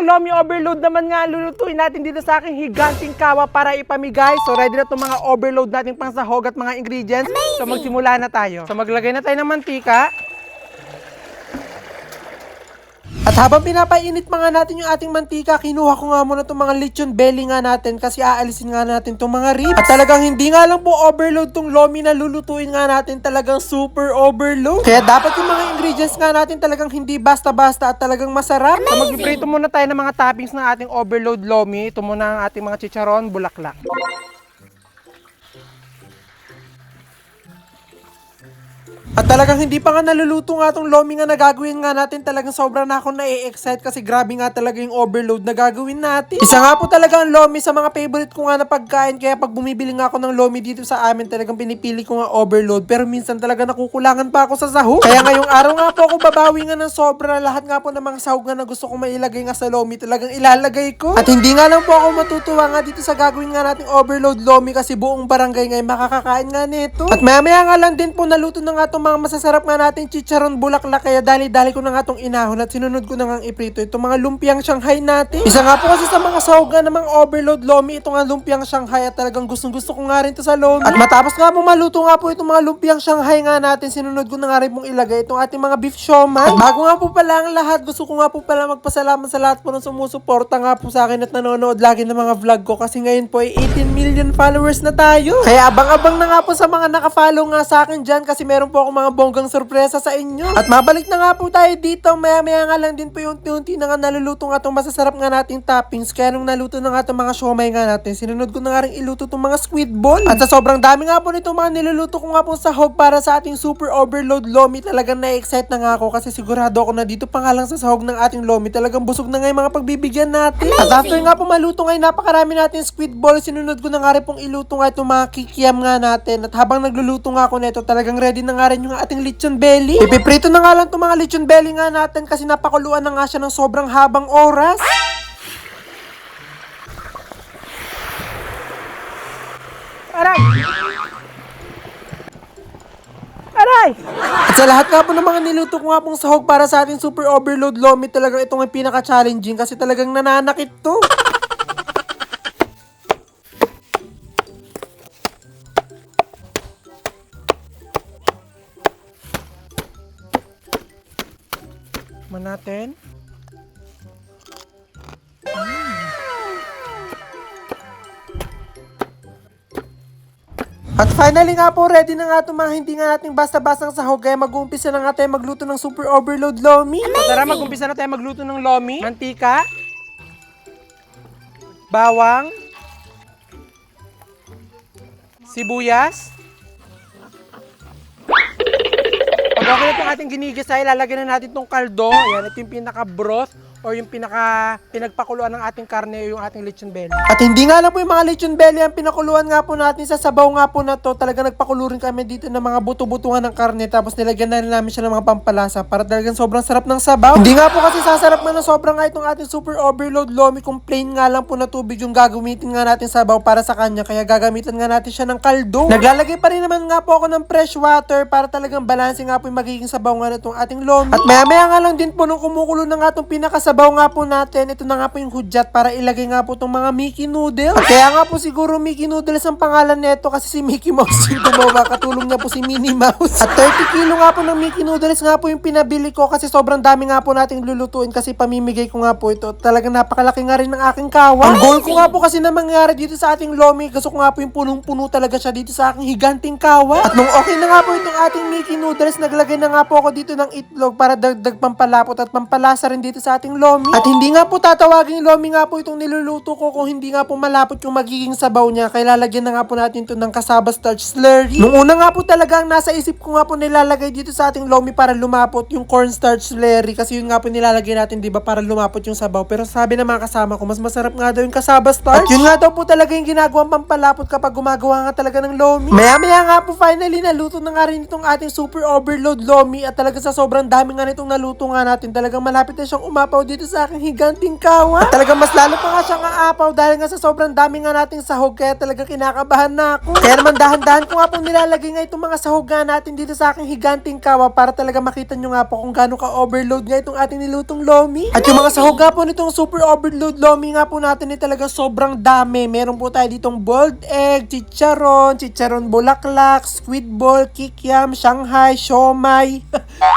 itong lomi overload naman nga lulutuin natin dito sa aking higanting kawa para ipamigay. So ready na itong mga overload nating pangsahog at mga ingredients. So magsimula na tayo. So maglagay na tayo ng mantika. At habang pinapainit mga natin yung ating mantika, kinuha ko nga muna itong mga lechon belly nga natin kasi aalisin nga natin itong mga ribs. At talagang hindi nga lang po overload itong lomi na lulutuin nga natin, talagang super overload. Kaya dapat yung mga ingredients nga natin talagang hindi basta-basta at talagang masarap. So mag-prito muna tayo ng mga toppings ng ating overload lomi. Ito muna ang ating mga chicharon, bulaklak. At talagang hindi pa nga naluluto nga itong lomi nga na gagawin nga natin. Talagang sobrang na ako na-excite kasi grabe nga talaga yung overload na gagawin natin. Isa nga po talaga ang lomi sa mga favorite ko nga na pagkain. Kaya pag bumibili nga ako ng lomi dito sa amin, talagang pinipili ko nga overload. Pero minsan talaga nakukulangan pa ako sa sahog. Kaya ngayong araw nga po ako babawi nga ng sobra. Lahat nga po ng mga sahog nga na gusto ko mailagay nga sa lomi, talagang ilalagay ko. At hindi nga lang po ako matutuwa nga dito sa gagawin nga nating overload lomi kasi buong barangay ngayon makakakain nga nito. At maya nga lang din po naluto na nga itong mga masasarap nga nating chicharon bulaklak. Kaya dali-dali ko na nga itong inahon at sinunod ko na nga iprito itong mga lumpiang Shanghai natin. Isa nga po kasi sa mga sahog nga ng mga overload lomi, ito nga lumpiang Shanghai at talagang gustong-gusto ko nga rin ito sa lomi. At matapos nga po maluto nga po itong mga lumpiang Shanghai nga natin, sinunod ko na nga rin pong ilagay itong ating mga beef siomai. At bago nga po pala ang lahat, gusto ko nga po pala magpasalamat sa lahat po ng sumusuporta nga po sa akin at nanonood lagi ng mga vlog ko kasi ngayon po ay 18 million followers na tayo. Kaya abang-abang na nga po sa mga nakafollow nga sa akin dyan kasi meron po ako mga bonggang sorpresa sa inyo. At mabalik na nga po tayo dito. Maya-maya nga lang din po yung unti-unti na nga naluluto nga itong masasarap nga nating toppings. Kaya nung naluto na nga itong mga siomai nga natin, sinunod ko na nga rin iluto itong mga squid ball. At sa sobrang dami nga po nitong mga niluluto ko nga po sa sahog para sa ating super overload lomi, talagang na-excite na nga ako kasi sigurado ako na dito pa nga lang sa sahog ng ating lomi, talagang busog na nga yung mga pagbibigyan natin. At after nga po maluto ngayon, napakarami natin squid ball, sinunod ko na nga rin pong iluto nga itong mga kikiam nga natin. At habang nagluluto nga ako nito, talagang ready na nga rin yung ating lechon belly. Ipiprito na nga lang itong mga lechon belly nga natin kasi napakuluan na nga siya ng sobrang habang oras. Aray! Aray! At sa lahat nga po ng mga niluto ko nga pong sahog para sa ating super overload lomi, talagang itong ang pinaka-challenging kasi talagang nananakit to. Natin. At finally nga po, ready na nga itong mga hindi nga nating basta-bastang sahog. Kaya mag-uumpisa na nga tayo magluto ng super overload lomi. So, tara, mag-uumpisa na tayo magluto ng lomi. Mantika, bawang, sibuyas. Pag okay na itong ating ginigisay, lalagyan na natin itong kaldo. Ayan, ito yung pinaka-broth or yung pinagpakuluan ng ating karne o yung ating lechon belly. At hindi nga lang po yung mga lechon belly ang pinakuluan nga po natin sa sabaw nga po na to. Talaga nagpakulo rin kami dito ng mga buto-butungan ng karne. Tapos nilagyan na rin namin siya ng mga pampalasa para talagang sobrang sarap ng sabaw. Hindi nga po kasi sasarap na sobrang nga itong ating super overload lomi kung plain nga lang po na tubig yung gagamitin nga natin sabaw para sa kanya. Kaya gagamitan nga natin siya ng kaldo. Naglalagay pa rin naman nga po ako ng fresh water para talagang balanse nga po yung magiging sabaw nga na itong ating lomi. At maya-maya nga lang din po nung kumukulo na nga itong pinakasabaw nga po natin, ito na nga po yung hudyat para ilagay nga po itong mga Mickey noodles. At kaya nga po siguro Mickey noodles ang pangalan nito kasi si Mickey Mouse yung gumawa, katulong niya po si Minnie Mouse. At 30 kilo nga po ng Mickey noodles nga po yung pinabili ko kasi sobrang dami nga po nating lulutuin kasi pamimigay ko nga po ito. Talagang napakalaki nga rin ng aking kawa. Ang goal ko nga po kasi na mangyari dito sa ating lomi, gusto ko nga po yung punong-puno talaga siya dito sa aking higanting kawa. At nung okay na nga po itong ating Mickey noodles, naglagay na nga po ako dito ng itlog para dagdag pampalapot at pampalasa rin dito sa ating lomi. At hindi nga po tatawagin lomi nga po itong niluluto ko kung hindi nga po malapot yung magiging sabaw niya. Kaya lalagyan na nga po natin ito ng cassava starch slurry. Nung una nga po talagang nasa isip ko nga po nilalagay dito sa ating lomi para lumapot yung cornstarch slurry. Kasi yun nga po nilalagay natin, diba, para lumapot yung sabaw. Pero sabi ng mga kasama ko, mas masarap nga daw yung cassava starch. At yun nga daw po talaga yung ginagawang pampalapot kapag gumagawa nga talaga ng lomi. Maya-maya nga po finally naluto na nga rin itong ating super overload lomi. At talaga sa sobrang dami nga nitong naluto nga natin, talagang malapit na siyang umapaw dito sa aking higanting kawa. At talagang mas lalo pa nga siyang aapaw dahil nga sa sobrang dami nga nating sahog kaya talaga kinakabahan na ako. Kaya naman dahan-dahan ko nga po nilalagay nga itong mga sahog nga natin dito sa aking higanting kawa para talaga makita nyo nga po kung gaano ka-overload nga itong ating nilutong lomi. At yung mga sahog nga po nitong super overload lomi nga po natin ay talaga sobrang dami. Meron po tayo ditong boiled egg, chicharon bulaklak, squid ball, kikiam, Shanghai, siomay.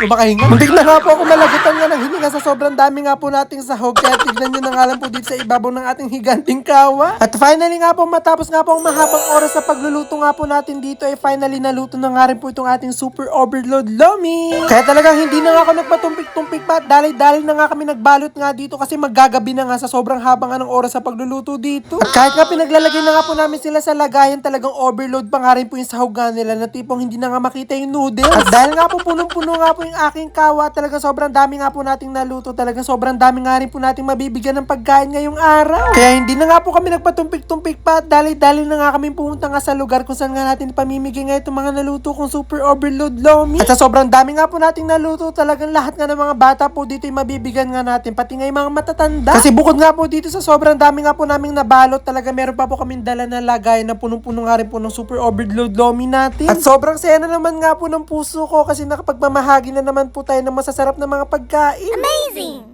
Makahinga. Muntik na nga po ako malagutan nga ng hininga sa sobrang dami nga po nating sahog. Kaya tignan nyo na nga lang po dito sa ibabaw ng ating higanting kawa. At finally nga po matapos nga po ang mahabang oras sa pagluluto nga po natin dito ay finally naluto na nga rin po itong ating super overload lomi. Kaya talagang hindi na nga ako nagpatumpik-tumpik pa at dali-dali na nga kami nagbalot nga dito kasi maggagabi na nga sa sobrang habang nga ng oras sa pagluluto dito. At kahit nga pinaglalagay na nga po namin sila sa lagayan, talagang overload pa nga rin po yung sahog nga nila na tipong hindi na nga makita yung noodles. At dahil nga po punong-puno nga po yung aking kawa, talagang sobrang dami nga po nating naluto, talagang sobrang dami nga rin po nating mabibigyan ng pagkain ngayong araw. Kaya hindi na nga po kami nagpatumpik-tumpik pa at dali-dali na nga kami pumunta nga sa lugar kung saan nga natin pamimigay nga itong mga naluto kong super overload lomi. At sa sobrang dami nga po nating naluto, talagang lahat nga ng mga bata po dito ay mabibigyan nga natin, pati nga yung mga matatanda. Kasi bukod nga po dito sa sobrang dami nga po naming nabalot, talaga meron pa po kaming dala na lagay na punong-puno nga rin po ng super overload lomi natin. At sobrang saya na naman nga po ng puso ko kasi nakapagmamahagi na naman po tayo ng masasarap na mga pagkain. Amazing!